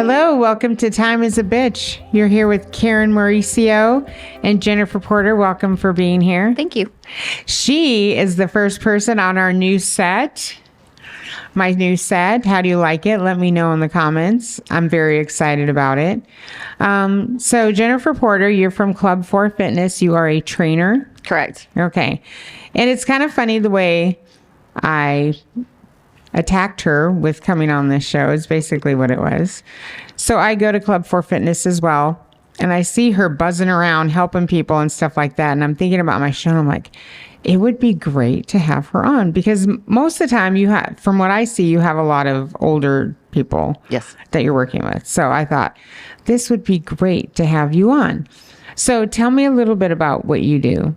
Hello, welcome to Time is a Bitch. You're here with Karen Mauricio and Jennifer Porter. Welcome for being here. Thank you. She is the first person on our new set. My new set. How do you like it? Let me know in the comments. I'm very excited about it. So Jennifer Porter, you're from Club 4 Fitness. You are a trainer. Correct. Okay. And it's kind of funny the way I attacked her with coming on this show is basically what it was. So I go to Club 4 Fitness as well, and I see her buzzing around helping people and stuff like that. And I'm thinking about my show, and I'm like, it would be great to have her on because most of the time you have, from what I see, you have a lot of older people Yes. that you're working with. So I thought this would be great to have you on. So tell me a little bit about what you do.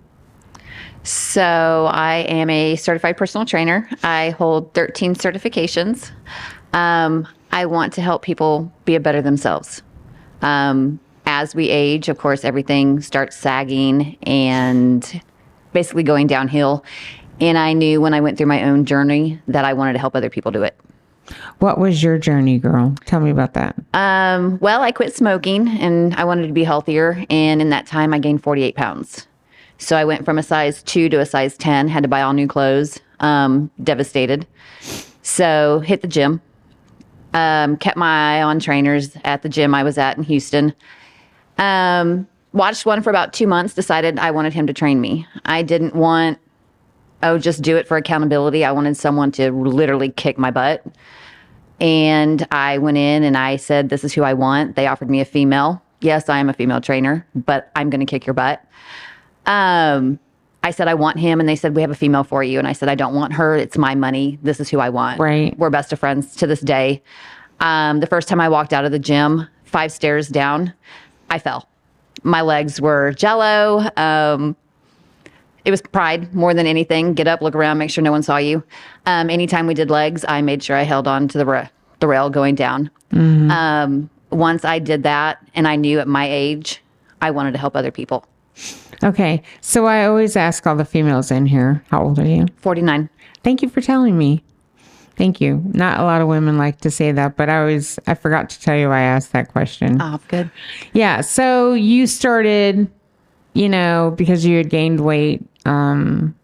So I am a certified personal trainer. I hold 13 certifications. I want to help people be a better themselves. As we age, of course, everything starts sagging and basically going downhill. And I knew when I went through my own journey that I wanted to help other people do it. What was your journey, girl? Tell me about that. Well, I quit smoking and I wanted to be healthier. And in that time, I gained 48 pounds. So I went from a size 2 to a size 10, had to buy all new clothes, devastated. So hit the gym, kept my eye on trainers at the gym I was at in Houston. Watched one for about 2 months, decided I wanted him to train me. I didn't want, just do it for accountability. I wanted someone to literally kick my butt. And I went in and I said, this is who I want. They offered me a female. Yes, I am a female trainer, but I'm going to kick your butt. I said, I want him. And they said, we have a female for you. And I said, I don't want her. It's my money. This is who I want. Right. We're best of friends to this day. The first time I walked out of the gym, 5 stairs down, I fell. My legs were jello. It was pride more than anything. Get up, look around, make sure no one saw you. Anytime we did legs, I made sure I held on to the rail going down. Mm-hmm. Once I did that, and I knew at my age, I wanted to help other people. Okay. So I always ask all the females in here, how old are you? 49. Thank you for telling me. Thank you. Not a lot of women like to say that, but I forgot to tell you I asked that question. Oh, good. Yeah. So you started, because you had gained weight from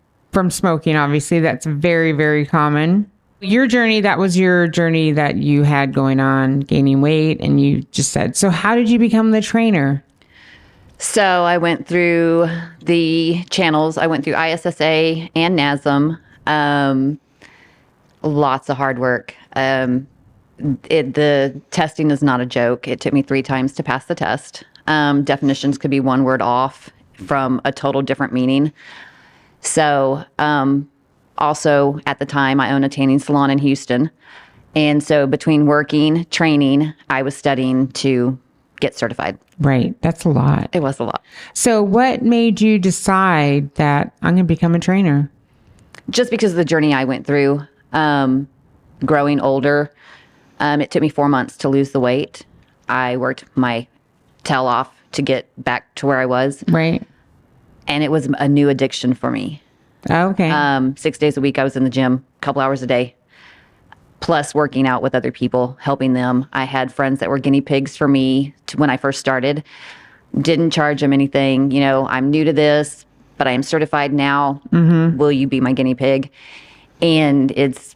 smoking, obviously. That's very, very common. Your journey, that was your journey that you had going on, gaining weight, and you just said, so how did you become the trainer? So I went through the channels. I went through ISSA and NASM. Lots of hard work. The testing is not a joke. It took me 3 times to pass the test. Definitions could be one word off from a total different meaning. So also at the time, I own a tanning salon in Houston. And so between working, training, I was studying to get certified. Right. That's a lot. It was a lot. So what made you decide that I'm going to become a trainer? Just because of the journey I went through, growing older. It took me 4 months to lose the weight. I worked my tail off to get back to where I was. Right. And it was a new addiction for me. Okay. 6 days a week I was in the gym, a couple hours a day. Plus working out with other people, helping them. I had friends that were guinea pigs for me when I first started. Didn't charge them anything. I'm new to this, but I am certified now. Mm-hmm. Will you be my guinea pig? And it's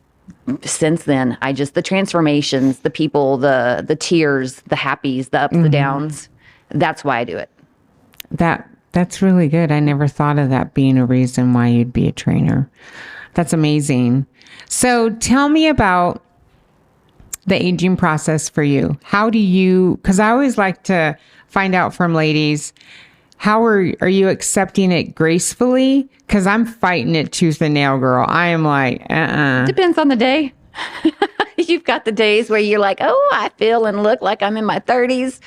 since then, the transformations, the people, the tears, the happies, the ups, the downs. That's why I do it. That's really good. I never thought of that being a reason why you'd be a trainer. That's amazing. So tell me about the aging process for you. How do you, because I always like to find out from ladies, how are you accepting it gracefully? Because I'm fighting it tooth and nail, girl. I am like, Depends on the day. You've got the days where you're like, oh, I feel and look like I'm in my 30s.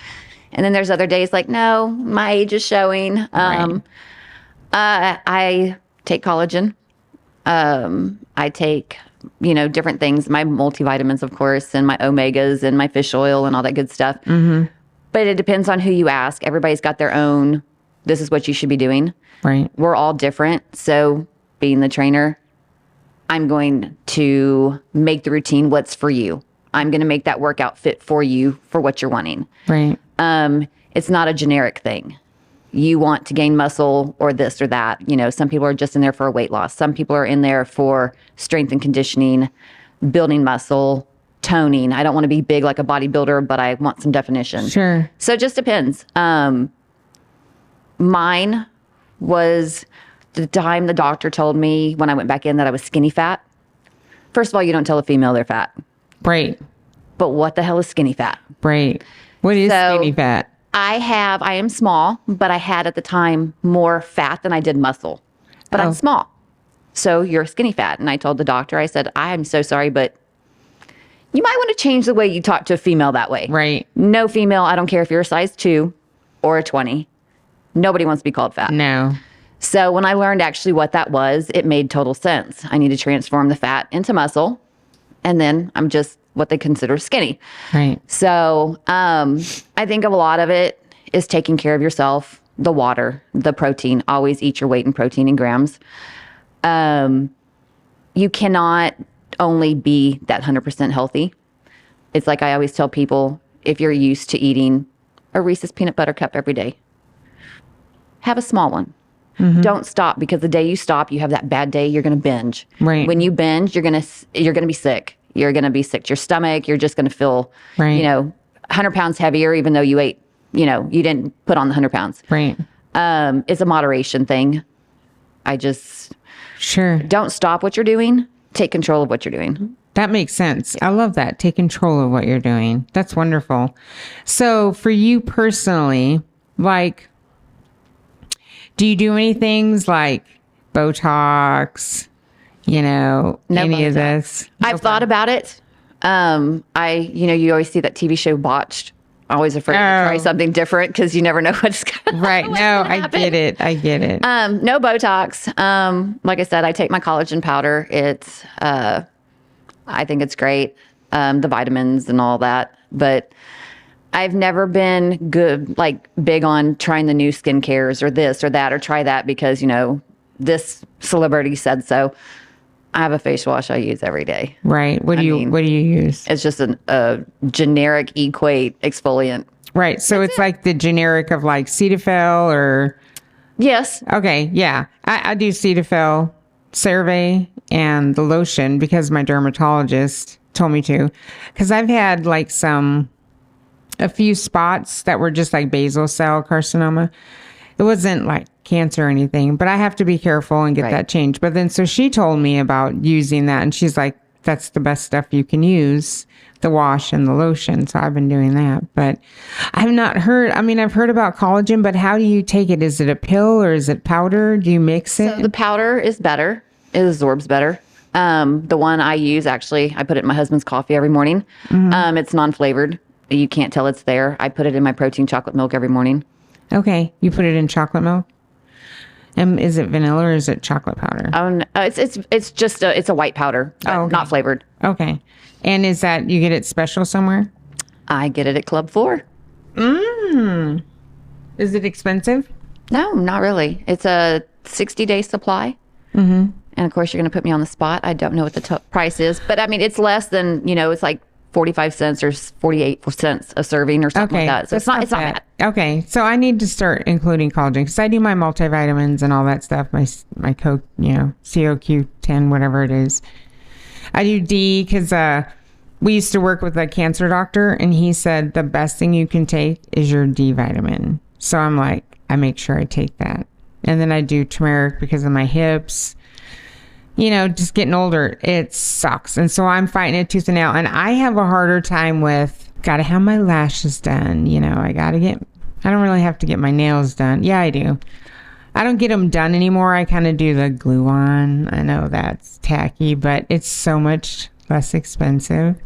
And then there's other days like, no, my age is showing. Right. I take collagen. I take, different things, my multivitamins, of course, and my omegas and my fish oil and all that good stuff. Mm-hmm. But it depends on who you ask. Everybody's got their own, this is what you should be doing. Right. We're all different. So being the trainer, I'm going to make the routine what's for you. I'm going to make that workout fit for you for what you're wanting. Right. It's not a generic thing. You want to gain muscle or this or that. You know, some people are just in there for a weight loss. Some people are in there for strength and conditioning, building muscle, toning. I don't want to be big like a bodybuilder, but I want some definition. Sure. So it just depends. Mine was the time the doctor told me when I went back in that I was skinny fat. First of all, you don't tell a female they're fat. Right. But what the hell is skinny fat? Right. What is So- skinny fat? I am small, but I had at the time more fat than I did muscle. But Oh. I'm small. So you're skinny fat. And I told the doctor, I said, I'm so sorry, but you might want to change the way you talk to a female that way. Right. No female, I don't care if you're a size 2 or a 20. Nobody wants to be called fat. No. So when I learned actually what that was, it made total sense. I need to transform the fat into muscle, and then I'm just what they consider skinny. Right. So I think a lot of it is taking care of yourself, the water, the protein. Always eat your weight in protein in grams. You cannot only be that 100% healthy. It's like I always tell people, if you're used to eating a Reese's peanut butter cup every day, have a small one. Don't stop, because the day you stop, you have that bad day, you're going to binge. Right. When you binge, you're going to be sick. You're going to be sick to your stomach. You're just going to feel, Right. 100 pounds heavier, even though you ate, you didn't put on the 100 pounds. Right. It's a moderation thing. I just Sure. don't stop what you're doing. Take control of what you're doing. That makes sense. I love that. Take control of what you're doing. That's wonderful. So for you personally, like, do you do any things like Botox, No any of Botox. this? I've thought about it. You always see that TV show Botched. Always afraid to try Oh. something different because you never know what's going Right. what's No, gonna I happen. get it. I get it. No Botox. Like I said, I take my collagen powder. It's, I think it's great. The vitamins and all that, but I've never been big on trying the new skincares or this or that, or try that because, this celebrity said so. I have a face wash I use every day. Right. What do you use? It's just a generic Equate exfoliant. Right. So it's like the generic of like Cetaphil or Yes. okay, yeah. I do Cetaphil, CeraVe, and the lotion because my dermatologist told me to. Because I've had like a few spots that were just like basal cell carcinoma. It wasn't like cancer or anything, but I have to be careful and get Right. that changed. But then so she told me about using that, and she's like, that's the best stuff you can use, the wash and the lotion. So I've been doing that. But I've not heard, I've heard about collagen, but how do you take it? Is it a pill or is it powder? Do you mix it? So the powder is better. It absorbs better. The one I use, actually, I put it in my husband's coffee every morning. It's non-flavored. You can't tell it's there. I put it in my protein chocolate milk every morning. Okay. You put it in chocolate milk? And is it vanilla or is it chocolate powder? It's just it's a white powder, but Oh, okay. not flavored. Okay. And is that, you get it special somewhere? I get it at Club 4. Is it expensive? No, not really. It's a 60-day supply. And of course, you're going to put me on the spot. I don't know what the price is, but it's less than, it's like 45 cents or 48 cents a serving or something Okay. like that. So it's not bad. Okay. So I need to start including collagen because I do my multivitamins and all that stuff. My Coke, COQ10, whatever it is. I do D because we used to work with a cancer doctor and he said the best thing you can take is your D vitamin. So I'm like, I make sure I take that. And then I do turmeric because of my hips. Just getting older, it sucks. And so I'm fighting it tooth and nail. And I have a harder time with, gotta have my lashes done. I don't really have to get my nails done. Yeah, I do. I don't get them done anymore. I kind of do the glue on. I know that's tacky, but it's so much less expensive.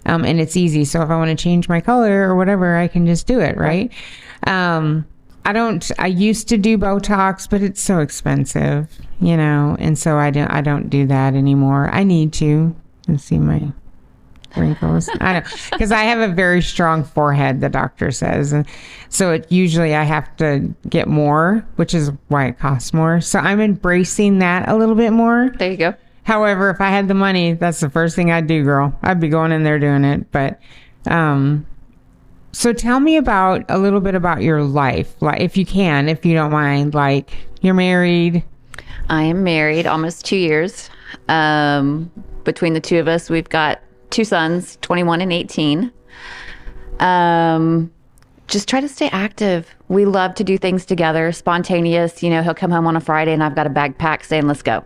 And it's easy. So if I want to change my color or whatever, I can just do it, right? I used to do Botox, but it's so expensive, and so I don't do that anymore. I need to. Let's see my wrinkles. I know, because I have a very strong forehead, the doctor says. And so usually I have to get more, which is why it costs more. So I'm embracing that a little bit more. There you go. However, if I had the money, that's the first thing I'd do, girl. I'd be going in there doing it. But so tell me about a little bit about your life, like if you can, if you don't mind. Like, you're married. I am married almost 2 years. Between the two of us, we've got 2 sons, 21 and 18. Just try to stay active. We love to do things together, spontaneous. You know, he'll come home on a Friday and I've got a bag packed saying, let's go.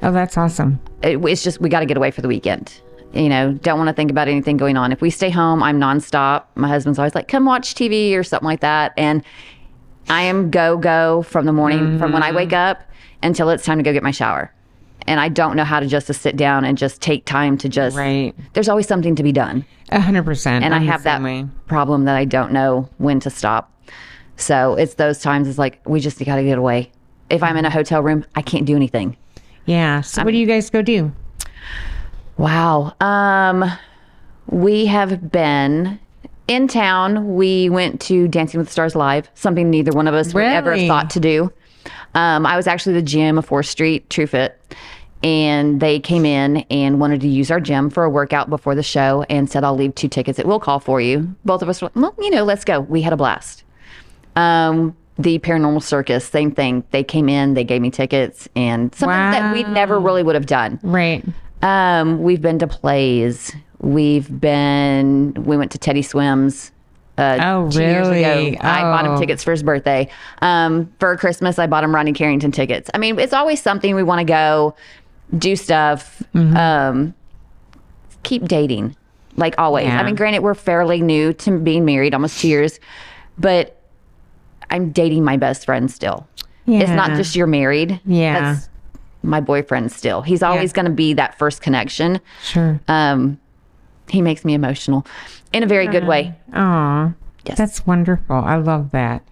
Oh, that's awesome. It's just, we got to get away for the weekend. You know, don't want to think about anything going on. If we stay home, I'm nonstop. My husband's always like, come watch TV or something like that. And I am go from the morning, from when I wake up until it's time to go get my shower. And I don't know how to just to sit down and just take time to just, Right. There's always something to be done. 100%. And I have that problem that I don't know when to stop. So it's those times, it's like, we just got to get away. If I'm in a hotel room, I can't do anything. Yeah. So what do you guys go do? Wow. We have been in town. We went to Dancing with the Stars Live, something neither one of us would ever Really? thought to do. I was actually the gym of 4th Street, True Fit. And they came in and wanted to use our gym for a workout before the show and said, I'll leave 2 tickets. It will call for you. Both of us were like, well, you know, let's go. We had a blast. The Paranormal Circus, same thing. They came in, they gave me tickets, and something that we never really would have done. Right. We've been to plays. We went to Teddy Swims. 2 years really? ago. I bought him Oh. tickets for his birthday. For Christmas, I bought him Rodney Carrington tickets. I mean, it's always something we want to go do stuff. Keep dating, like always. Yeah. I mean, granted, we're fairly new to being married, almost 2 years, but I'm dating my best friend still. It's not Yeah. just you're married. Yeah. That's my boyfriend still. He's always going to be that first connection. Sure. He makes me emotional in a very good way. Aw. Yes. That's wonderful. I love that.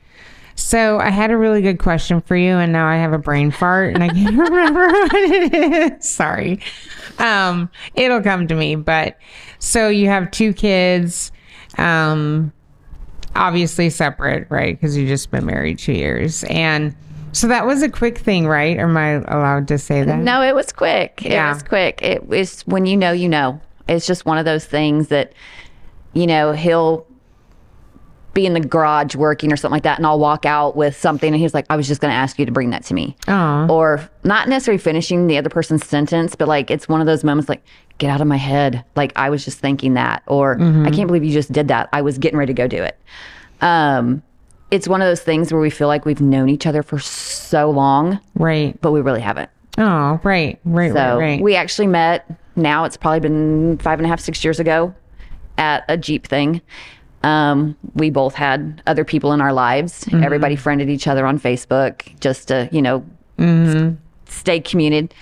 So I had a really good question for you, and now I have a brain fart, and I can't remember what it is. Sorry. It'll come to me. But so you have 2 kids, obviously separate, right? Because you've just been married 2 years. And so that was a quick thing, right? Or am I allowed to say that? No, it was quick. Yeah. It was quick. It was when you know, you know. It's just one of those things that, you know, he'll be in the garage working or something like that, and I'll walk out with something, and he's like, I was just going to ask you to bring that to me. Aw. Or not necessarily finishing the other person's sentence, but like it's one of those moments like, get out of my head. Like, I was just thinking that. Or I can't believe you just did that. I was getting ready to go do it. It's one of those things where we feel like we've known each other for so long, Right. but we really haven't. Oh, right. Right, So right. we actually met, now it's probably been 5.5, 6 years ago at a Jeep thing. We both had other people in our lives. Everybody friended each other on Facebook just to, you know, stay commuted.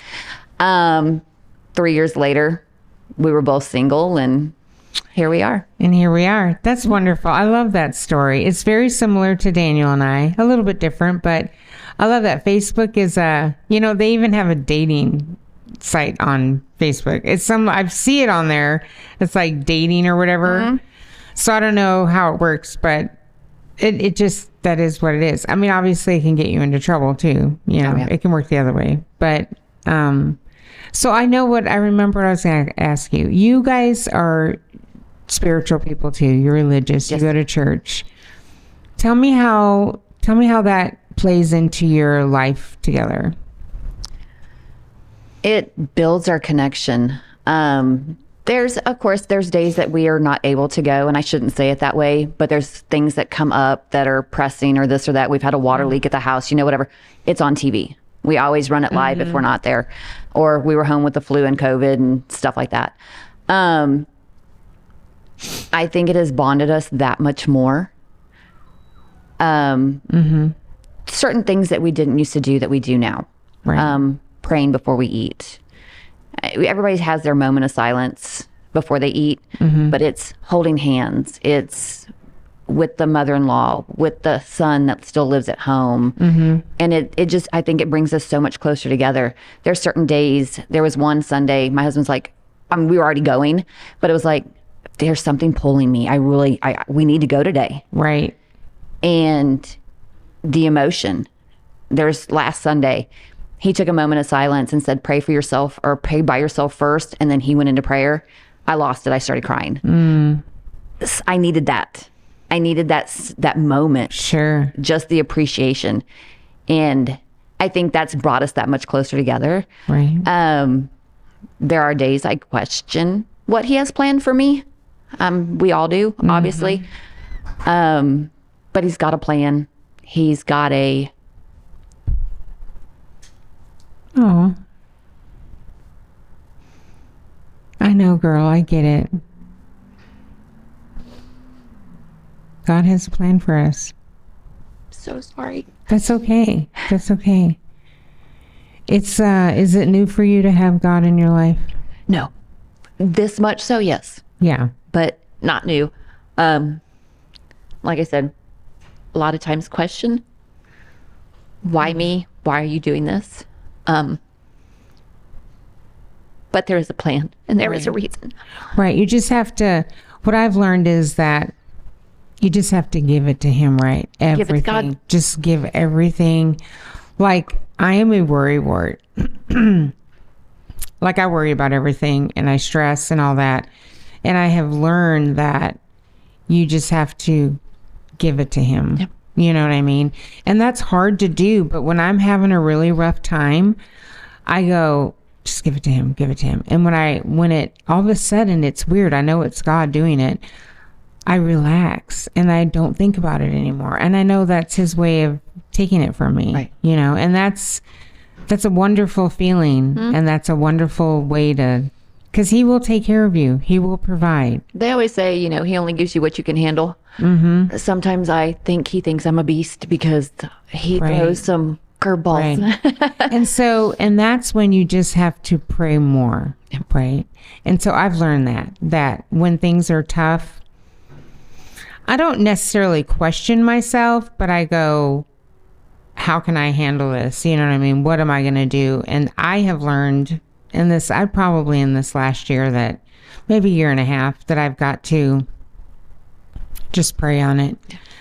3 years later, we were both single, and here we are. And here we are. That's wonderful. I love that story. It's very similar to Daniel and I, a little bit different, but I love that Facebook is they even have a dating site on Facebook. I see it on there. It's like dating or whatever. So I don't know how it works, but it just, that is what it is. I mean, obviously it can get you into trouble too. You know, yeah. It can work the other way, but, so I remember what I was going to ask you. You guys are spiritual people too. You're religious. Yes. You go to church. Tell me how that plays into your life together. It builds our connection. There's days that we are not able to go, and I shouldn't say it that way, but there's things that come up that are pressing or this or that. We've had a water leak at the house, whatever. It's on TV. We always run it live if we're not there, or we were home with the flu and COVID and stuff like that. I think it has bonded us that much more. Certain things that we didn't used to do that we do now. Right. Praying before we eat. Everybody has their moment of silence before they eat, but it's holding hands. It's with the mother-in-law, with the son that still lives at home. And it just, I think it brings us so much closer together. There's certain days, there was one Sunday, my husband's like, we were already going, but it was like, there's something pulling me. We need to go today. Right. And the emotion, there's last Sunday, he took a moment of silence and said, pray for yourself or pray by yourself first. And then he went into prayer. I lost it. I started crying. I needed that. I needed that moment. Sure. Just the appreciation. And I think that's brought us that much closer together. Right. There are days I question what he has planned for me. We all do, obviously. But he's got a plan. He's got a... Oh. I know, girl. I get it. God has a plan for us. So sorry. That's okay. That's okay. It's, is it new for you to have God in your life? No. This much so, yes. Yeah. But not new. Like I said, a lot of times question, why me? Why are you doing this? But there is a plan and there is a reason. Right. You just have to, what I've learned is that you just have to give it to him, right? Everything. Give it to God. Just give everything. Like, I am a worrywart. Like, I worry about everything and I stress and all that. And I have learned that you just have to give it to him. Yep. You know what I mean? And that's hard to do. But when I'm having a really rough time, I go, just give it to him, give it to him. And when it all of a sudden, it's weird. I know it's God doing it. I relax and I don't think about it anymore. And I know that's his way of taking it from me, right. You know, and that's a wonderful feeling. And that's a wonderful way to, because he will take care of you. He will provide. They always say, you know, he only gives you what you can handle. Sometimes I think he thinks I'm a beast because he throws some curveballs. Right. And that's when you just have to pray more, right? And so I've learned that when things are tough, I don't necessarily question myself, but I go, how can I handle this? You know what I mean? What am I going to do? And I have learned in this last year, that maybe year and a half, that I've got to just pray on it.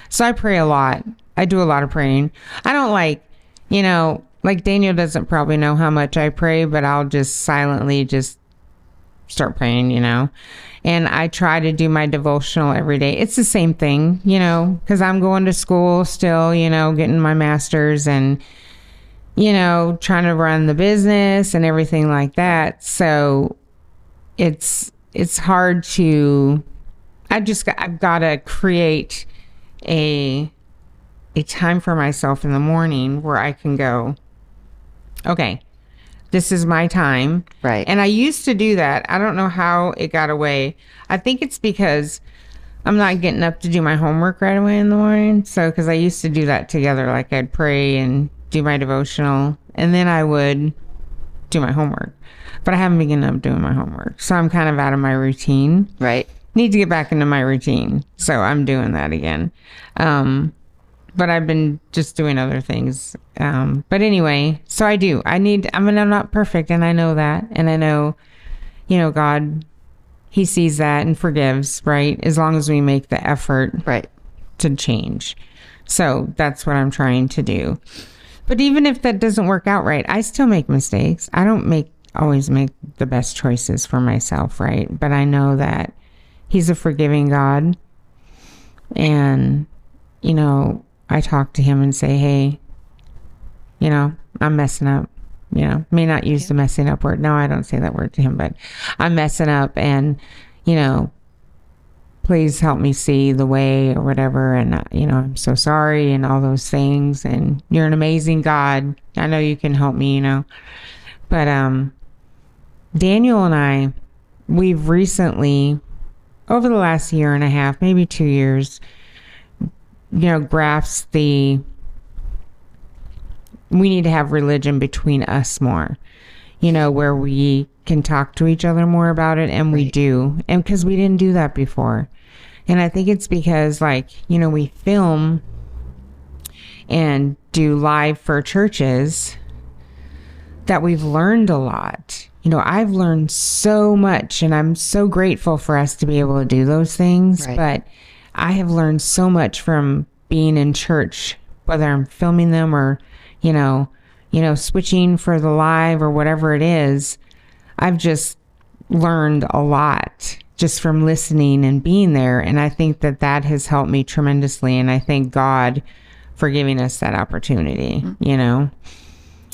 So I pray a lot. I do a lot of praying. I don't like Daniel doesn't probably know how much I pray, but I'll just silently just start praying, and I try to do my devotional every day. It's the same thing, because I'm going to school still, getting my master's and, trying to run the business and everything like that. So it's hard to, I've got to create a time for myself in the morning where I can go, okay, this is my time. Right. And I used to do that. I don't know how it got away. I think it's because I'm not getting up to do my homework right away in the morning. So, because I used to do that together. Like, I'd pray and do my devotional, and then I would do my homework. But I haven't been getting up doing my homework. So I'm kind of out of my routine. Right. Need to get back into my routine. So I'm doing that again. But I've been just doing other things. But anyway, so I do. I'm not perfect, and I know that. And I know, God, he sees that and forgives, right? As long as we make the effort to change. So that's what I'm trying to do. But even if that doesn't work out right, I still make mistakes. I don't always make the best choices for myself, right? But I know that he's a forgiving God. And, I talk to him and say, hey, I'm messing up, may not use the messing up word. No, I don't say that word to him, but I'm messing up, and, please help me see the way or whatever. And, I'm so sorry and all those things. And you're an amazing God. I know you can help me, but, Daniel and I, we've recently, over the last year and a half, maybe 2 years, grasped we need to have religion between us more, where we can talk to each other more about it. And we do. And because we didn't do that before. And I think it's because, we film and do live for churches that we've learned a lot. I've learned so much, and I'm so grateful for us to be able to do those things. Right. But I have learned so much from being in church, whether I'm filming them or, switching for the live or whatever it is, I've just learned a lot just from listening and being there. And I think that has helped me tremendously. And I thank God for giving us that opportunity.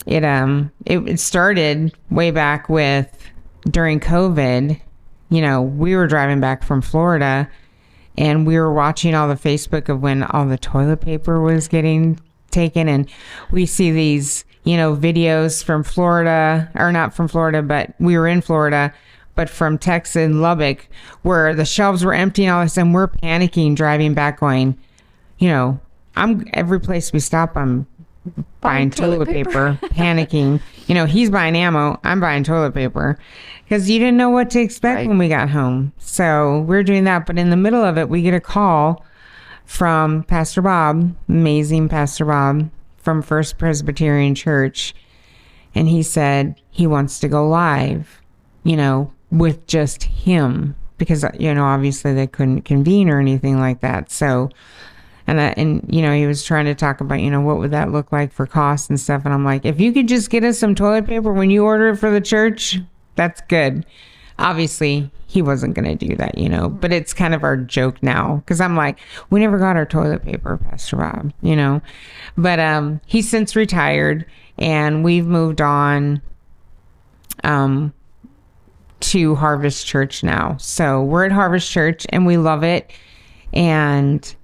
It started way back during COVID. We were driving back from Florida and we were watching all the Facebook of when all the toilet paper was getting taken. And we see these, videos from Florida, or not from Florida, but we were in Florida, but from Texas and Lubbock, where the shelves were empty and all this, and we're panicking driving back going, every place we stop, I'm buying toilet paper, panicking. He's buying ammo, I'm buying toilet paper, because you didn't know what to expect when we got home. So we're doing that. But in the middle of it, we get a call from Pastor Bob, amazing Pastor Bob from First Presbyterian Church. And he said he wants to go live, with just him, because, obviously they couldn't convene or anything like that. So, and he was trying to talk about, what would that look like for costs and stuff. And I'm like, if you could just get us some toilet paper when you order it for the church, that's good. Obviously, he wasn't going to do that, but it's kind of our joke now, because I'm like, we never got our toilet paper, Pastor Rob, but he's since retired and we've moved on to Harvest Church now. So we're at Harvest Church and we love it. And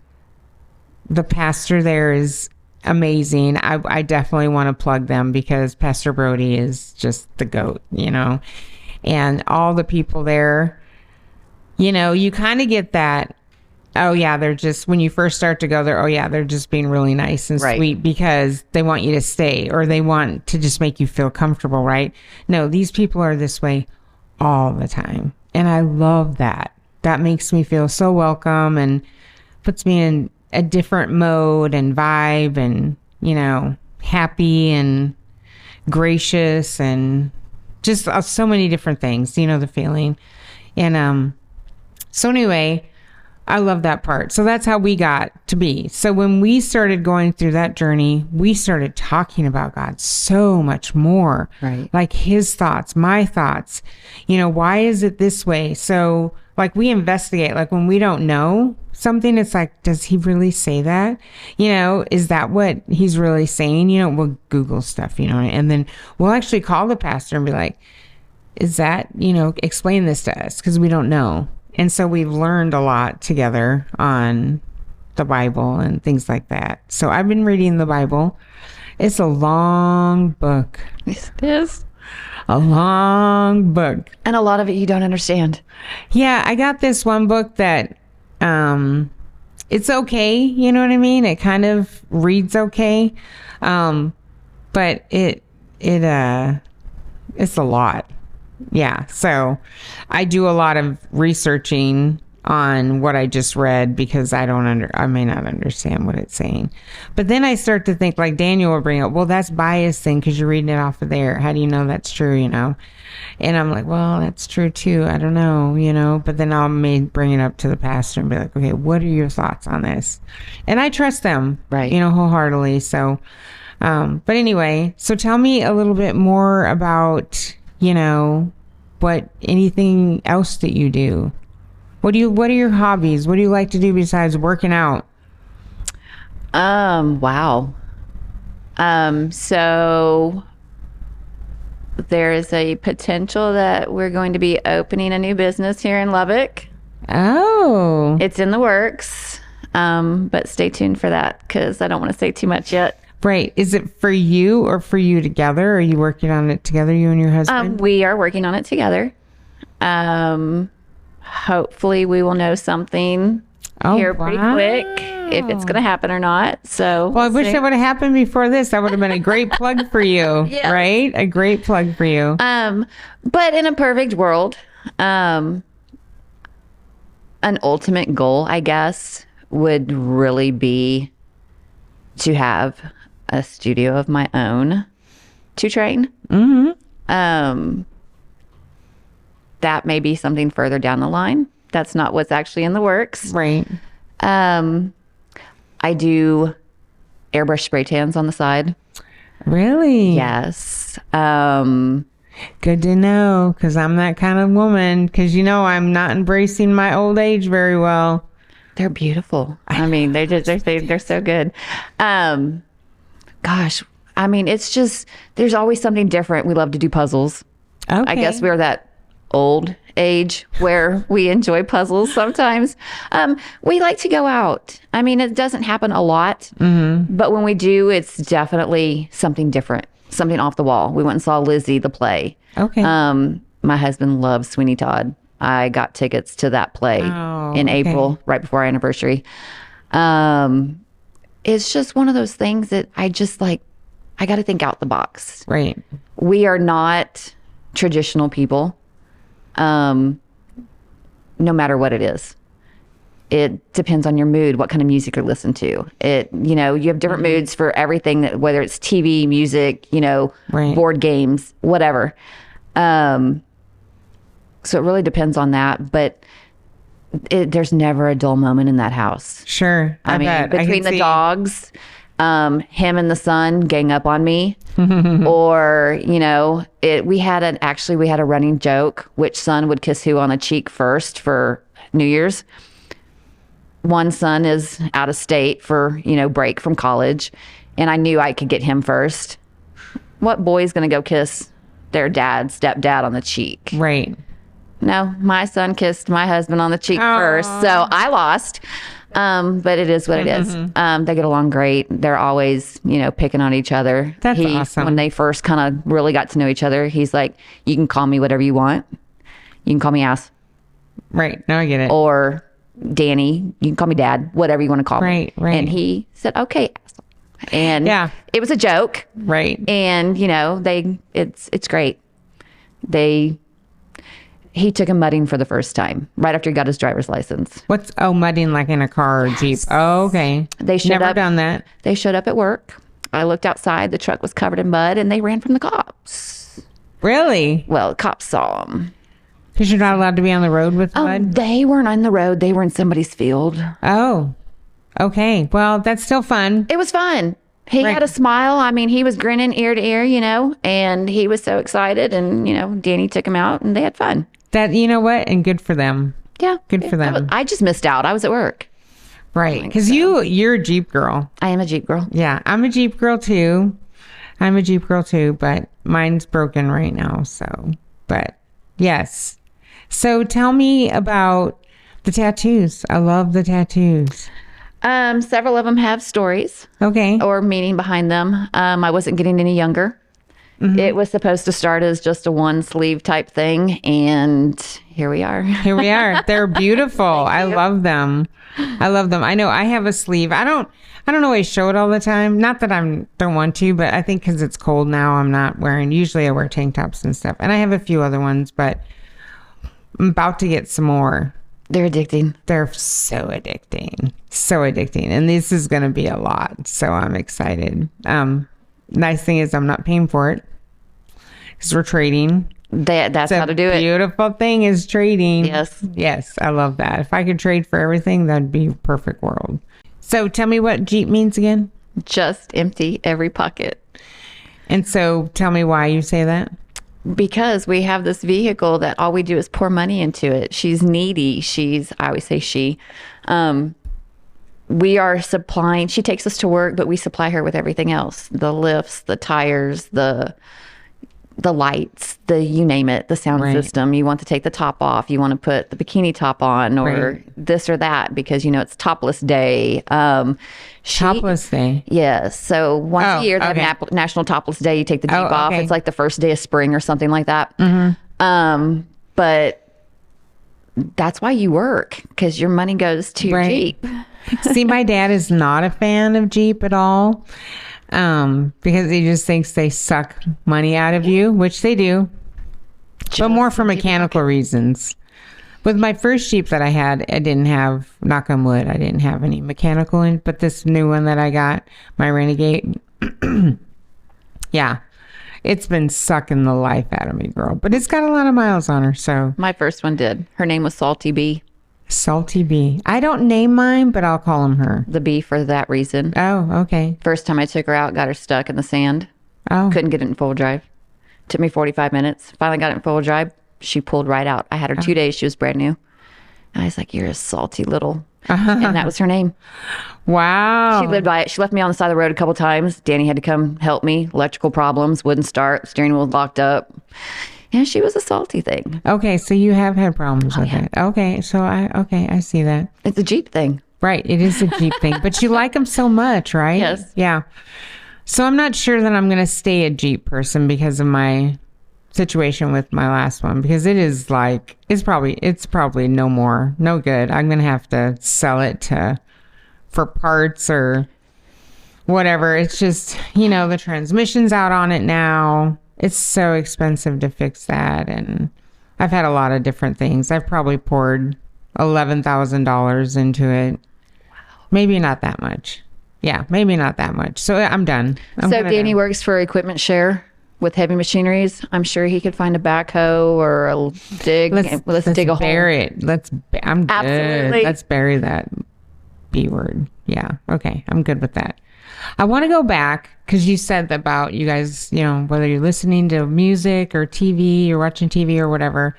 the pastor there is amazing. I definitely want to plug them because Pastor Brody is just the GOAT, and all the people there, you kind of get that, oh yeah, they're just, when you first start to go there, oh yeah, they're just being really nice and sweet because they want you to stay or they want to just make you feel comfortable, right? No, these people are this way all the time. And I love that. That makes me feel so welcome and puts me in a different mode and vibe and, happy and gracious and just so many different things, the feeling. And so anyway, I love that part. So that's how we got to be. So when we started going through that journey, we started talking about God so much more. Right. Like his thoughts, my thoughts, why is it this way? So like we investigate, like when we don't know something, it's like, does he really say that? Is that what he's really saying? We'll Google stuff, and then we'll actually call the pastor and be like, is that, explain this to us, because we don't know. And so we've learned a lot together on the Bible and things like that. So I've been reading the Bible. It's a long book. It is. A long book. And a lot of it you don't understand. Yeah, I got this one book that it's okay, you know what I mean? It kind of reads okay. But it's a lot. Yeah. So I do a lot of researching on what I just read because I may not understand what it's saying. But then I start to think, like Daniel will bring up, well, that's bias thing because you're reading it off of there. How do you know that's true, And I'm like, well, that's true too. I don't know, But then I may bring it up to the pastor and be like, okay, what are your thoughts on this? And I trust them, right? Wholeheartedly. So, but anyway, so tell me a little bit more about, anything else that you do. What are your hobbies? What do you like to do besides working out? Wow. So there is a potential that we're going to be opening a new business here in Lubbock. Oh. It's in the works. But stay tuned for that because I don't want to say too much yet. Right. Is it for you or for you together? Are you working on it together, you and your husband? We are working on it together. Hopefully we will know something here pretty quick if it's going to happen or not. So well, I wish that would have happened before this. That would have been a great plug for you, yes. Right? A great plug for you. But in a perfect world, an ultimate goal, I guess, would really be to have a studio of my own to train. Mm-hmm. That may be something further down the line. That's not what's actually in the works. Right. I do airbrush spray tans on the side. Really? Yes. Good to know, because I'm that kind of woman. Because I'm not embracing my old age very well. They're beautiful. I mean, they're so good. Gosh, I mean, it's just there's always something different. We love to do puzzles. Okay. I guess we're that old age where we enjoy puzzles sometimes. We like to go out. I mean, it doesn't happen a lot, but when we do, it's definitely something different, something off the wall. We went and saw Lizzie the play. Okay. My husband loves Sweeney Todd. I got tickets to that play in April, right before our anniversary. It's just one of those things that I just like, I got to think out the box. Right. We are not traditional people, no matter what it is. It depends on your mood, what kind of music you listen to. You have different moods for everything, whether it's TV, music, Right. board games, whatever. So it really depends on that, but there's never a dull moment in that house. Sure. I mean, bet. between the see. dogs, him and the son gang up on me, or we had a running joke: which son would kiss who on the cheek first for New Year's. One son is out of state for break from college, and I knew I could get him first. What boy's gonna go kiss their stepdad on the cheek? Right. No, my son kissed my husband on the cheek first, so I lost. But it is what it is. They get along great. They're always, picking on each other. That's awesome. When they first kind of really got to know each other, he's like, "You can call me whatever you want. You can call me ass Right. No, I get it. or Danny. You can call me Dad, whatever you want to call me." Right. And he said, "Okay." And Yeah. it was a joke. Right. And it's great. He took him mudding for the first time right after he got his driver's license. Mudding like in a car or Jeep? Oh, okay. They showed Never up. done that. They showed up at work. I looked outside. The truck was covered in mud, and they ran from the cops. Really? Well, the cops saw them. Because you're not allowed to be on the road with mud? They weren't on the road. They were in somebody's field. Oh, okay. Well, that's still fun. It was fun. He Right. had a smile. I mean, he was grinning ear to ear, and he was so excited. And, Danny took him out, and they had fun. You know what? And good for them. Yeah. Good for them. I just missed out. I was at work. Right. Because you're a Jeep girl. I am a Jeep girl. Yeah. I'm a Jeep girl too. But mine's broken right now. But yes. So tell me about the tattoos. I love the tattoos. Several of them have stories Okay. or meaning behind them. I wasn't getting any younger. It was supposed to start as just a one sleeve type thing, and here we are. Here we are. They're beautiful. I love them. I know I have a sleeve. I don't always show it all the time. Not that I don't want to, but I think because it's cold now, I'm not wearing. Usually I wear tank tops and stuff. And I have a few other ones, but I'm about to get some more. They're addicting. They're so addicting. So addicting. And this is going to be a lot. So I'm excited. Nice thing is I'm not paying for it because we're trading. That's how to do it. Beautiful thing is trading. Yes. I love that. If I could trade for everything, that'd be a perfect world. So tell me what Jeep means again. Just empty every pocket. And so tell me why you say that. Because we have this vehicle that all we do is pour money into it. She's needy. I always say she. We are supplying, she takes us to work, but we supply her with everything else. The lifts, the tires, the lights, you name it, the sound system. You want to take the top off. You want to put the bikini top on or this or that because, it's topless day. Topless day? Yes. So once a year, they have National Topless Day. You take the Jeep off. It's like the first day of spring or something like that. But that's why you work, because your money goes to your Jeep. See, my dad is not a fan of Jeep at all because he just thinks they suck money out of you, which they do, but more for mechanical reasons. With my first Jeep that I had, I didn't have, knock on wood, I didn't have any mechanical in, but this new one that I got, my Renegade, yeah, it's been sucking the life out of me, girl. But it's got a lot of miles on her, so. My first one did. Her name was Salty Bee. Salty Bee. I don't name mine, but I'll call him her. The bee for that reason. Oh, okay. First time I took her out, got her stuck in the sand. Oh. Couldn't get it in full drive. Took me 45 minutes. Finally got it in full drive. She pulled right out. I had her 2 days. She was brand new. And I was like, you're a salty little. And that was her name. Wow. She lived by it. She left me on the side of the road a couple times. Danny had to come help me. Electrical problems, wouldn't start. Steering wheel locked up. And she was a salty thing. Okay, so you have had problems with it. Okay, so I see that. It's a Jeep thing. Right, it is a Jeep thing, but you like them so much, right? Yes. Yeah. So I'm not sure that I'm going to stay a Jeep person because of my situation with my last one, because it is like it's probably no good. I'm going to have to sell it for parts or whatever. It's just, the transmission's out on it now. It's so expensive to fix that, and I've had a lot of different things. I've probably poured $11,000 into it. Wow. Maybe not that much. Yeah, maybe not that much. So I'm done. So Danny works for Equipment Share with heavy machineries. I'm sure he could find a backhoe or a dig. Let's dig a hole. Bury it. I'm Absolutely. good. Let's bury that B word. Yeah. Okay. I'm good with that. I want to go back because you said about you guys, whether you're listening to music or TV or watching TV or whatever,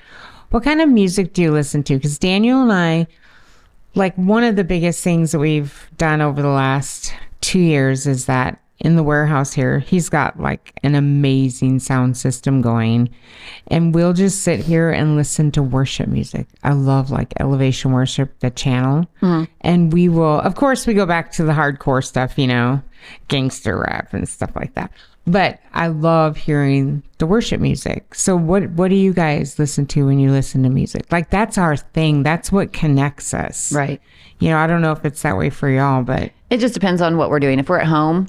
what kind of music do you listen to? Because Daniel and I, like one of the biggest things that we've done over the last 2 years is that in the warehouse here, he's got like an amazing sound system going, and we'll just sit here and listen to worship music. I love like Elevation Worship, the channel. And we will, of course, we go back to the hardcore stuff, gangster rap and stuff like that. But I love hearing the worship music. So what do you guys listen to when you listen to music? Like that's our thing. That's what connects us. Right. I don't know if it's that way for y'all, but It just depends on what we're doing. If we're at home,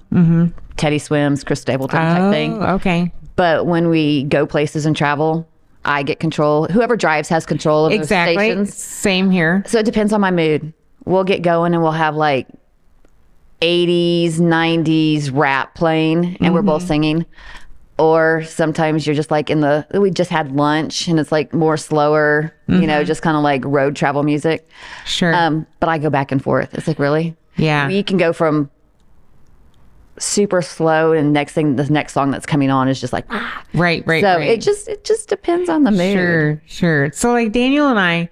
Teddy Swims, Chris Stapleton type thing. Okay. But when we go places and travel, I get control. Whoever drives has control of those stations. Same here. So it depends on my mood. We'll get going and we'll have like 80s, 90s rap playing and we're both singing. Or sometimes you're just like we just had lunch and it's like more slower, just kind of like road travel music. Sure. But I go back and forth. It's like, really? Yeah. You can go from super slow and the next song that's coming on is just like, Right. So it just depends on the mood. Sure. So like Daniel and I,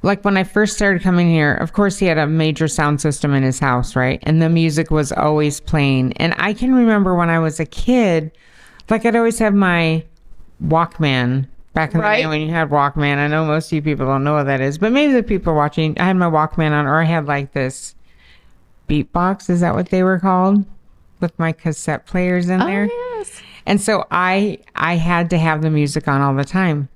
like when I first started coming here, of course he had a major sound system in his house, right? And the music was always playing. And I can remember when I was a kid, like I'd always have my Walkman back in the day when you had Walkman. I know most of you people don't know what that is, but maybe the people watching, I had my Walkman on, or I had like this beatbox. Is that what they were called? With my cassette players in there. Yes. And so I had to have the music on all the time.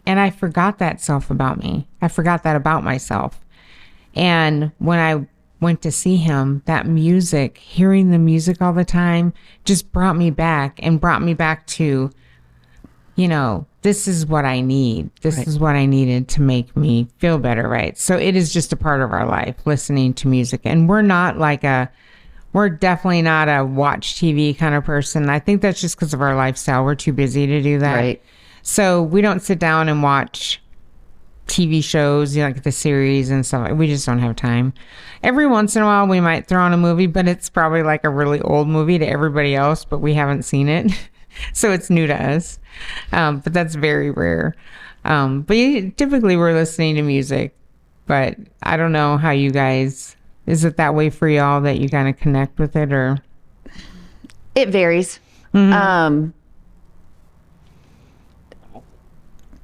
And I forgot that about me. I forgot that about myself. And when I went to see him, that music, hearing the music all the time, just brought me back to, this is what I need. This is what I needed to make me feel better, right? So it is just a part of our life, listening to music. And we're definitely not a watch TV kind of person. I think that's just because of our lifestyle. We're too busy to do that. Right. So we don't sit down and watch TV shows, like the series and stuff. We just don't have time. Every once in a while, we might throw on a movie, but it's probably like a really old movie to everybody else, but we haven't seen it. So it's new to us. But that's very rare. Typically we're listening to music, but I don't know how you guys, is it that way for y'all that you kind of connect with it, or? It varies.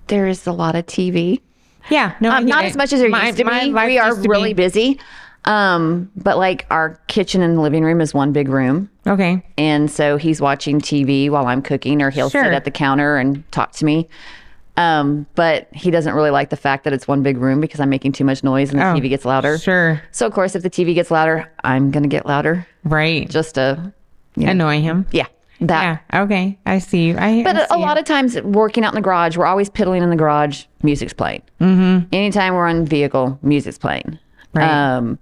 There is a lot of TV. Yeah, no, not as much as there used to be. We are really busy. But like our kitchen and living room is one big room. Okay. And so he's watching TV while I'm cooking, or he'll sit at the counter and talk to me. But he doesn't really like the fact that it's one big room because I'm making too much noise and the TV gets louder. Sure. So of course, if the TV gets louder, I'm going to get louder. Right. Just to annoy him. Yeah. That. Yeah. Okay. I see you. But a lot of times working out in the garage, we're always piddling in the garage, music's playing. Anytime we're on vehicle, music's playing. Right.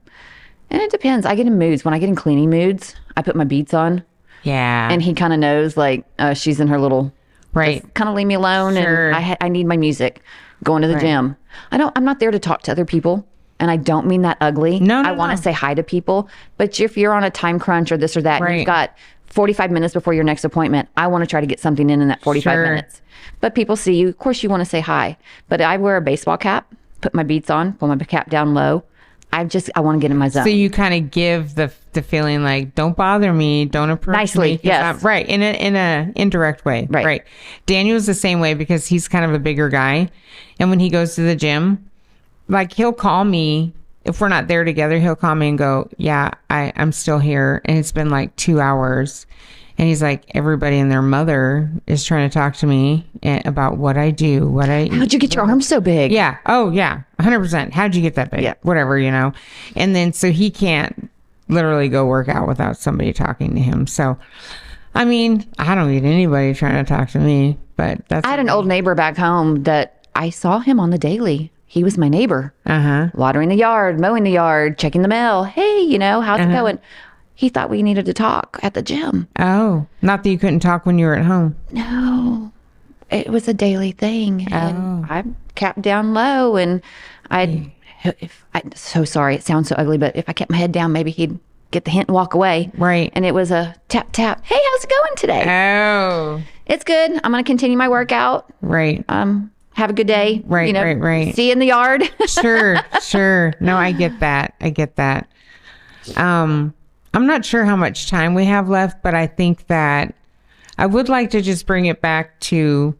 And it depends. I get in moods. When I get in cleaning moods, I put my beats on. Yeah. And he kind of knows, like, she's in her little, right. Kind of leave me alone. Sure. And I need my music. Going to the gym. I'm not there to talk to other people. And I don't mean that ugly. No, I want to say hi to people. But if you're on a time crunch or this or that, and you've got 45 minutes before your next appointment, I want to try to get something in that 45 Sure. minutes. But people see you. Of course, you want to say hi. But I wear a baseball cap, put my beats on, pull my cap down low. I want to get in my zone. So you kind of give the feeling like, don't bother me, don't approach Nicely, me. 'Cause yes. right. In a indirect way. Right. Daniel's the same way because he's kind of a bigger guy. And when he goes to the gym, like he'll call me. If we're not there together, he'll call me and go, yeah, I'm still here. And it's been like 2 hours. And he's like, everybody and their mother is trying to talk to me about what I do, How'd you get your arms so big? Yeah. Oh, yeah. 100%. How'd you get that big? Yeah. Whatever, And then so he can't literally go work out without somebody talking to him. So, I mean, I don't need anybody trying to talk to me, but that's. I had an old neighbor back home that I saw him on the daily. He was my neighbor. Watering the yard, mowing the yard, checking the mail. Hey, how's it going? He thought we needed to talk at the gym. Oh, not that you couldn't talk when you were at home. No, it was a daily thing. And I capped down low, and I'm so sorry, it sounds so ugly, but if I kept my head down, maybe he'd get the hint and walk away. Right. And it was a tap, tap. Hey, how's it going today? Oh, It's good. I'm going to continue my workout. right. Have a good day. Right, right. See you in the yard. Sure. No, I get that. I'm not sure how much time we have left, but I think that I would like to just bring it back to,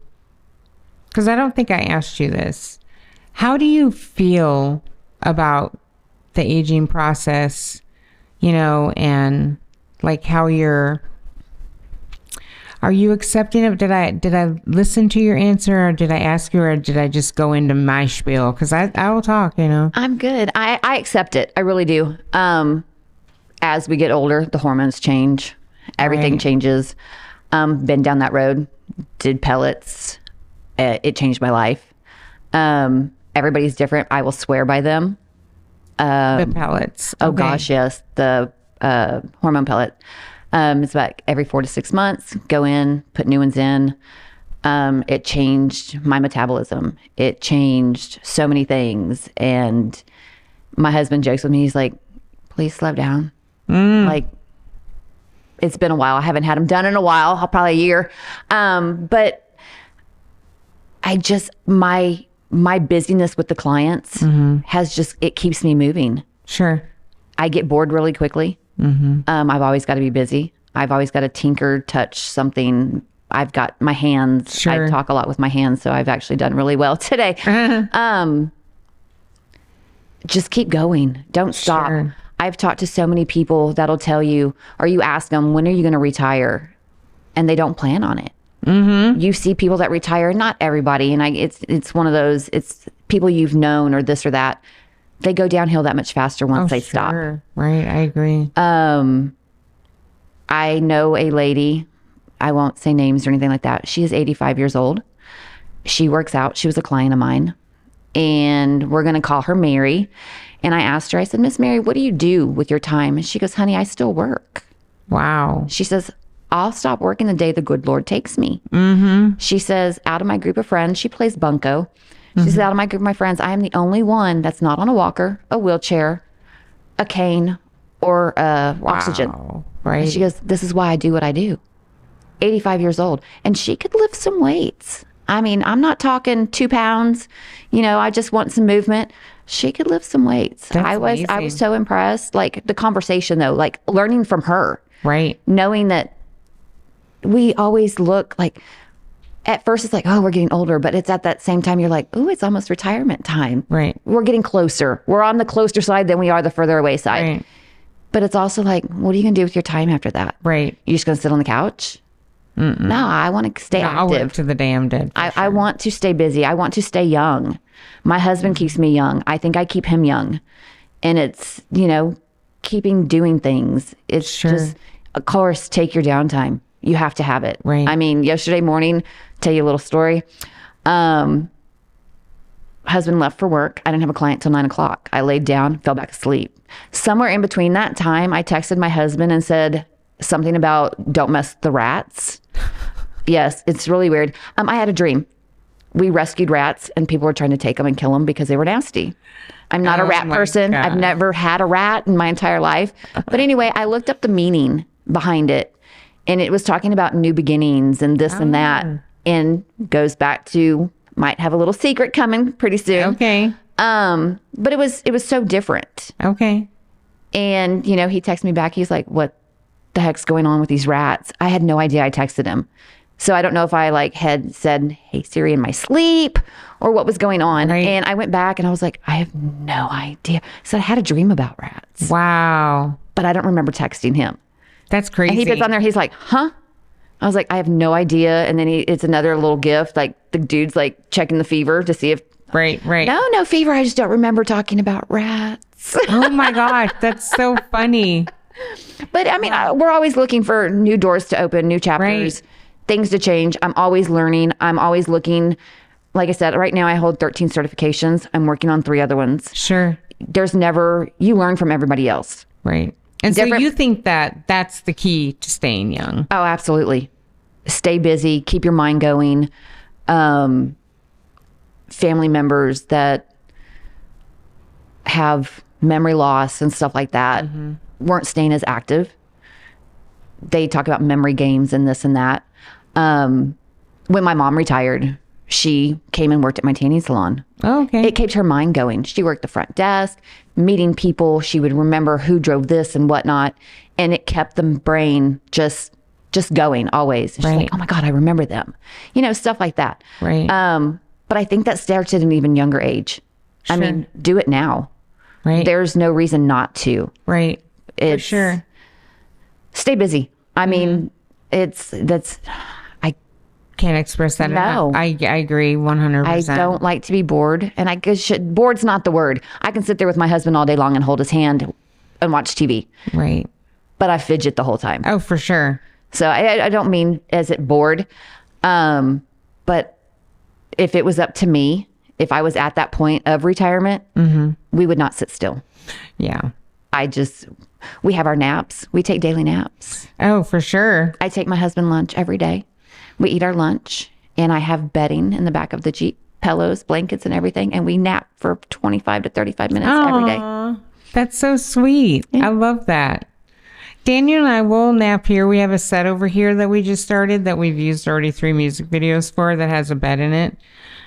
because I don't think I asked you this. How do you feel about the aging process, and like how are you accepting of, did I listen to your answer, or did I ask you, or did I just go into my spiel? Because I will talk, I'm good. I accept it. I really do. As we get older, the hormones change. Everything Right. changes. Been down that road, did pellets. It changed my life. Everybody's different. I will swear by them. The pellets. Oh Okay. gosh, yes. The hormone pellet. It's about every 4 to 6 months. Go in, put new ones in. It changed my metabolism. It changed so many things. And my husband jokes with me. He's like, please slow down. Like, it's been a while. I haven't had them done in a while, probably a year. But I just, my busyness with the clients it keeps me moving. Sure. I get bored really quickly. I've always got to be busy. I've always got to tinker, touch something. I've got my hands. Sure. I talk a lot with my hands, so I've actually done really well today. Just keep going. Don't stop. Sure. I've talked to so many people that'll tell you, or you ask them, when are you going to retire? And they don't plan on it. You see people that retire, not everybody, and it's one of those, it's people you've known or this or that. They go downhill that much faster once they stop. Sure. Right. I agree. I know a lady, I won't say names or anything like that. She is 85 years old. She works out. She was a client of mine. And we're going to call her Mary. And I asked her, I said, Miss Mary, what do you do with your time? And she goes, honey, I still work. Wow. She says, I'll stop working the day the good Lord takes me. She says, out of my group of friends, she plays bunco. She says, out of my group of my friends, I am the only one that's not on a walker, a wheelchair, a cane, or oxygen. Wow. And Right. she goes, this is why I do what I do. 85 years old. And she could lift some weights. I mean, I'm not talking 2 pounds. I just want some movement. She could lift some weights. That's I was amazing. so impressed. Like the conversation though, like learning from her, Right. knowing that we always look like, at first it's like, oh, we're getting older, but it's at that same time you're like, oh, it's almost retirement time. Right. We're getting closer. We're on the closer side than we are the further away side. Right. But it's also like, what are you going to do with your time after that? Right. You just going to sit on the couch? No, I want to stay I'll work active. to the day I'm dead. I want to stay busy. I want to stay young. My husband keeps me young. I think I keep him young. And it's, keeping doing things. It's Sure. just, of course, take your downtime. You have to have it. Right. I mean, yesterday morning, tell you a little story. Husband left for work. I didn't have a client till 9 o'clock. I laid down, fell back asleep. Somewhere in between that time, I texted my husband and said something about don't mess with the rats. Yes, it's really weird. I had a dream. We rescued rats and people were trying to take them and kill them because they were nasty. I'm not a Oh rat my person. I've never had a rat in my entire life. But anyway, I looked up the meaning behind it. And it was talking about new beginnings and this and that, and goes back to might have a little secret coming pretty soon. Okay. But it was so different. Okay. And, you know, he texted me back. He's like, what the heck's going on with these rats? I had no idea I texted him. So I don't know if I like had said, hey, Siri, in my sleep or what was going on. Right. And I went back and I was like, I have no idea. So I had a dream about rats, Wow. but I don't remember texting him. That's crazy. And he puts on there, he's like, huh? I was like, I have no idea. And then it's another little gift. Like the dude's like checking the fever to see if, Right. no fever. I just don't remember talking about rats. Oh my gosh. That's so funny. But I mean, we're always looking for new doors to open, new chapters, things to change. I'm always learning. I'm always looking. Like I said, right now I hold 13 certifications. I'm working on 3 other ones. Sure. There's you learn from everybody else. Right. And so you think that that's the key to staying young? Oh, absolutely. Stay busy, keep your mind going. Family members that have memory loss and stuff like that weren't staying as active. They talk about memory games and this and that. When my mom retired, she came and worked at my tanning salon. Oh, okay. It kept her mind going. She worked the front desk, meeting people. She would remember who drove this and whatnot. And it kept the brain just going always. She's like, oh my God, I remember them. You know, stuff like that. Right. But I think that starts at an even younger age. I mean, do it now. Right. There's no reason not to. Right. It's, For sure. Stay busy. I mean, Can't express that No. enough. I agree 100%. I don't like to be bored. And I guess bored's not the word. I can sit there with my husband all day long and hold his hand and watch TV. Right. But I fidget the whole time. Oh, for sure. So I don't mean as it bored. But if it was up to me, if I was at that point of retirement, we would not sit still. Yeah. We have our naps. We take daily naps. Oh, for sure. I take my husband lunch every day. We eat our lunch, and I have bedding in the back of the Jeep, pillows, blankets, and everything. And we nap for 25 to 35 minutes every day. Aw, that's so sweet. I love that. Daniel and I will nap here. We have a set over here that we just started that we've used already 3 music videos for that has a bed in it.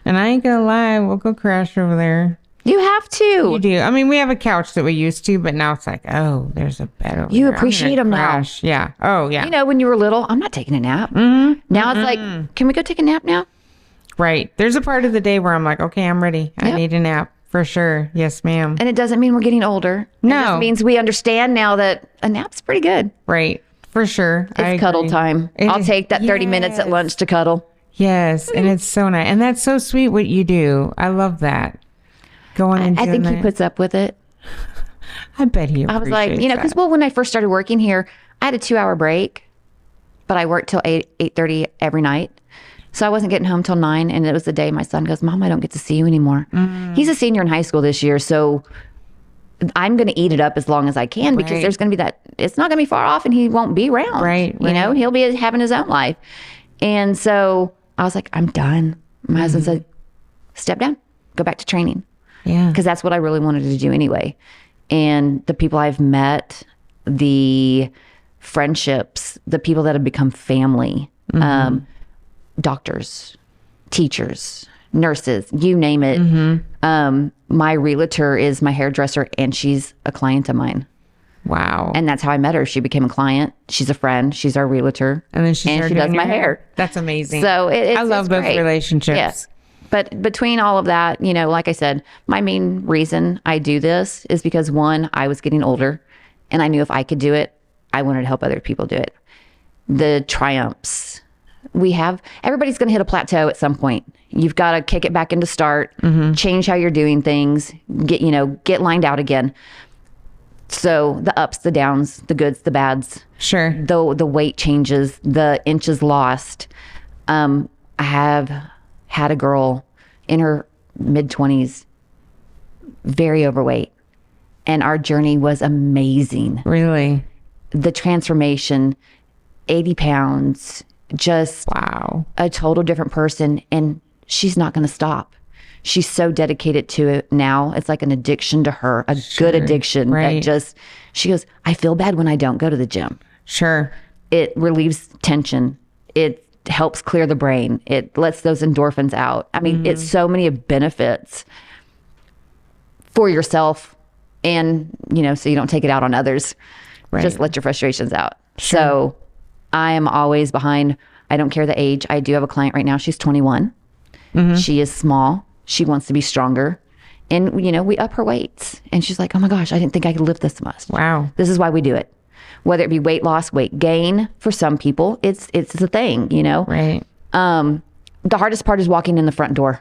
And I ain't gonna lie, we'll go crash over there. You have to. You do. I mean, we have a couch that we used to, but now it's like, oh, there's a bed over You there. appreciate them now. Crash. Yeah. Oh, yeah. You know, when you were little, I'm not taking a nap. Now it's like, can we go take a nap now? Right. There's a part of the day where I'm like, okay, I'm ready. I need a nap for sure. Yes, ma'am. And it doesn't mean we're getting older. No. It just means we understand now that a nap's pretty good. Right. For sure. It's cuddle time. I'll take that 30 minutes at lunch to cuddle. Yes. And it's so nice. And that's so sweet what you do. I love that. Going and I doing think he that. puts up with it. I bet he I was like, appreciates because that. when I first started working here, I had a 2-hour break, but I worked till 8:30 every night. So I wasn't getting home till 9. And it was the day my son goes, Mom, I don't get to see you anymore. He's a senior in high school this year. So I'm going to eat it up as long as I can because there's going to be it's not going to be far off and he won't be around. Right. You know, he'll be having his own life. And so I was like, I'm done. My husband said, step down, go back to training. Yeah. Because that's what I really wanted to do anyway. And the people I've met, the friendships, the people that have become family, doctors, teachers, nurses, you name it. My realtor is my hairdresser and she's a client of mine. Wow. And that's how I met her. She became a client. She's a friend. She's our realtor. And then she does my hair. That's amazing. So I love those great. relationships. Yes. But between all of that, you know, like I said, my main reason I do this is because 1, I was getting older and I knew if I could do it, I wanted to help other people do it. The triumphs everybody's going to hit a plateau at some point. You've got to kick it back into start, change how you're doing things, get lined out again. So the ups, the downs, the goods, the bads, Sure. the weight changes, the inches lost. I have had a girl in her mid-20s, very overweight. And our journey was amazing. Really? The transformation, 80 pounds, just Wow. a total different person. And she's not going to stop. She's so dedicated to it now. It's like an addiction to her, a good addiction. Right. She goes, I feel bad when I don't go to the gym. Sure. It relieves tension. It helps clear the brain. It lets those endorphins out. I mean, it's so many benefits for yourself and, so you don't take it out on others. Right. Just let your frustrations out. So I am always behind. I don't care the age. I do have a client right now. She's 21. She is small. She wants to be stronger. And, we up her weights. And she's like, oh my gosh, I didn't think I could lift this much. Wow. This is why we do it. Whether it be weight loss, weight gain, for some people, it's a thing, Right. The hardest part is walking in the front door.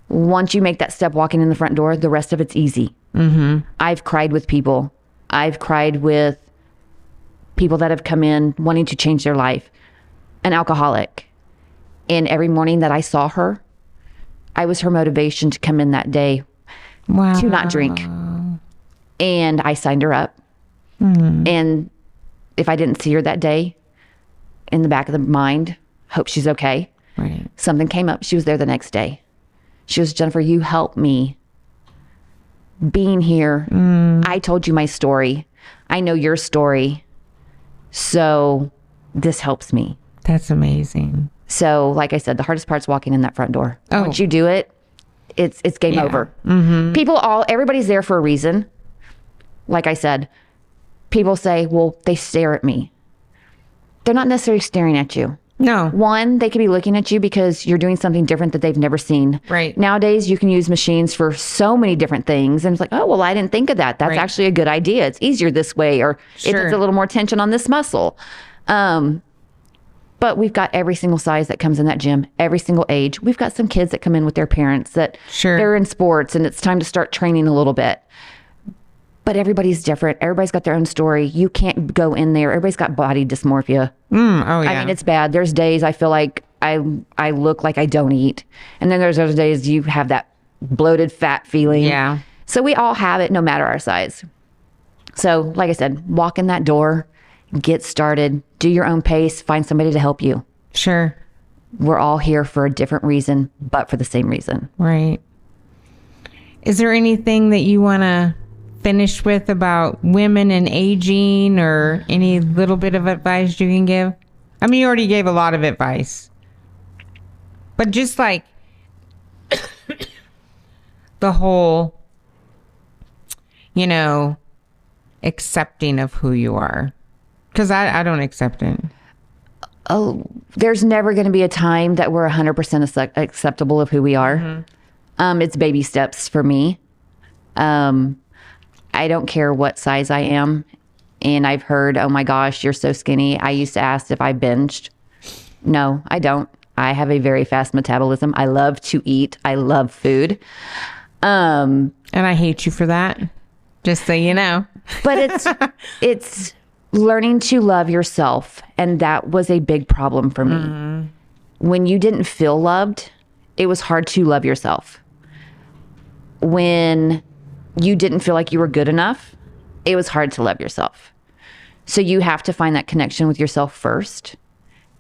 Once you make that step walking in the front door, the rest of it's easy. I've cried with people. I've cried with people that have come in wanting to change their life. An alcoholic. And every morning that I saw her, I was her motivation to come in that day Wow. to not drink. And I signed her up. And if I didn't see her that day, in the back of the mind, hope she's okay. Right. Something came up. She was there the next day. She was, Jennifer, you helped me being here. I told you my story. I know your story. So this helps me. That's amazing. So like I said, the hardest part's walking in that front door. Oh. Once you do it, it's game over. Everybody's there for a reason. Like I said, people say, well, they stare at me. They're not necessarily staring at you. No. One, they could be looking at you because you're doing something different that they've never seen. Right. Nowadays, you can use machines for so many different things. And it's like, oh, well, I didn't think of that. That's Right. actually a good idea. It's easier this way, or Sure. it's a little more tension on this muscle. But we've got every single size that comes in that gym, every single age. We've got some kids that come in with their parents that Sure. they're in sports and it's time to start training a little bit. But everybody's different. Everybody's got their own story. You can't go in there. Everybody's got body dysmorphia. Oh, yeah. I mean, it's bad. There's days I feel like I look like I don't eat. And then there's other days you have that bloated fat feeling. Yeah. So we all have it no matter our size. So like I said, walk in that door, get started, do your own pace, find somebody to help you. Sure. We're all here for a different reason, but for the same reason. Right. Is there anything that you want to finish with about women and aging, or any little bit of advice you can give? I mean, you already gave a lot of advice, but just like the whole, accepting of who you are. Because I don't accept it. Oh, there's never going to be a time that we're 100% acceptable of who we are. It's baby steps for me. I don't care what size I am. And I've heard, oh my gosh, you're so skinny. I used to ask if I binged. No, I don't. I have a very fast metabolism. I love to eat. I love food. And I hate you for that. Just so you know. But it's learning to love yourself. And that was a big problem for me. When you didn't feel loved, it was hard to love yourself. When you didn't feel like you were good enough, it was hard to love yourself. So you have to find that connection with yourself first.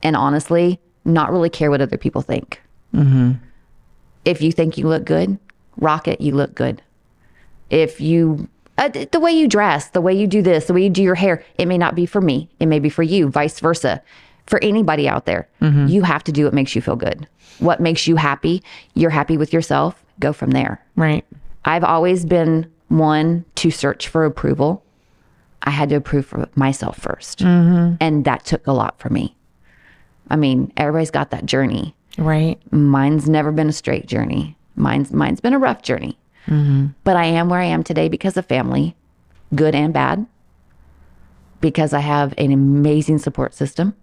And honestly, not really care what other people think. If you think you look good, rock it, you look good. If you, the way you dress, the way you do this, the way you do your hair, it may not be for me. It may be for you, vice versa. For anybody out there, you have to do what makes you feel good. What makes you happy, you're happy with yourself, go from there. Right. I've always been one to search for approval. I had to approve for myself first. And that took a lot for me. I mean, everybody's got that journey. Right. Mine's never been a straight journey. Mine's been a rough journey. But I am where I am today because of family, good and bad. Because I have an amazing support system.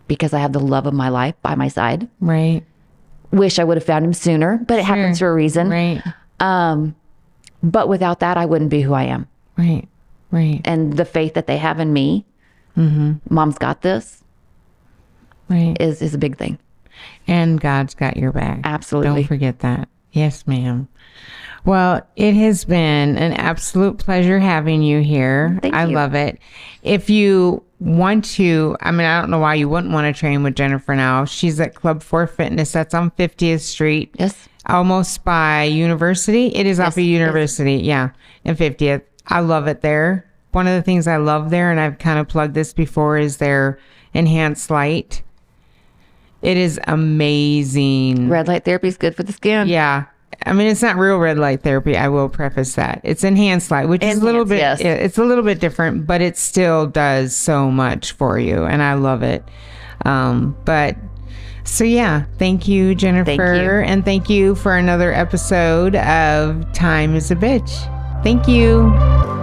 Because I have the love of my life by my side. Right. Wish I would have found him sooner, but it happens for a reason. Right. But without that, I wouldn't be who I am. Right. Right. And the faith that they have in me, Mom's got this, Right. is a big thing. And God's got your back. Absolutely. Don't forget that. Yes, ma'am. Well, it has been an absolute pleasure having you here. Thank I you. love it. If you want to, I mean, I don't know why you wouldn't want to train with Jennifer now. She's at Club 4 Fitness. That's on 50th Street. Yes. Almost by University. It is off of Yes, University. Yeah. And 50th. I love it there. one of the things I love there, and I've kind of plugged this before, is their enhanced light. It is amazing. Red light therapy is good for the skin. Yeah. I mean, it's not real red light therapy. I will preface that. It's enhanced light, which is a little bit, Enhanced, yes. it's a little bit different, but it still does so much for you. And I love it. So yeah, thank you, Jennifer. Thank you. And thank you for another episode of Time is a Bitch. Thank you.